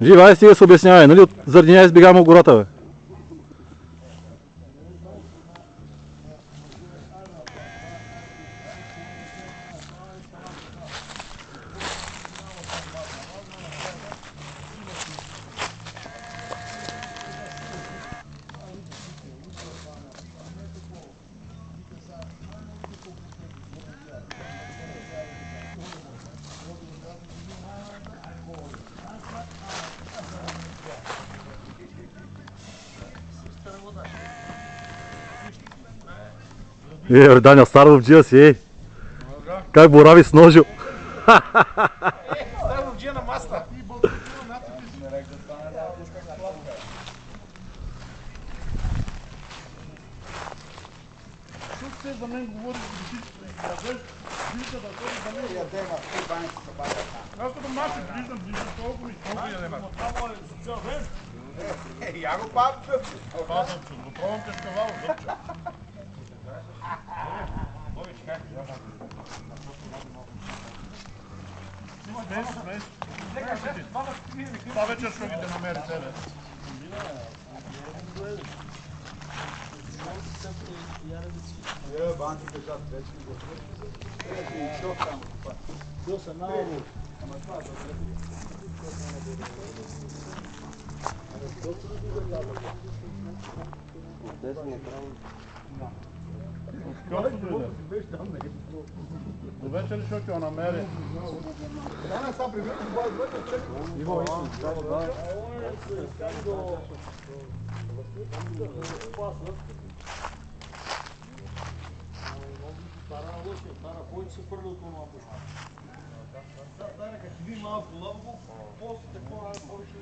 Живай си се обяснявай, нали? Заради нея избегаваме от гората, бе. Даня, стар ловджия си, ей! Как борави с ножо! Стар ловджия на маста! Защото се за мен говори, вижда да ходи за мен. Ядема, ти баните са бата. Аз като мачи ближдам, толкова и толкова ядема. Само е за цял ден. Я го папчо. Пазам, че го пробвам кашкавал, дъпче. Това вечер ще ги те намери тебе. Банките жат вече го и шок там. Бил съм на лово. Ама това за до вечер ще го намери. Дана са привърши бой вътре, чекай. Иво, да. Стара, който се хвърли от това пушка. Да, като ви малко лъвко, после какво повече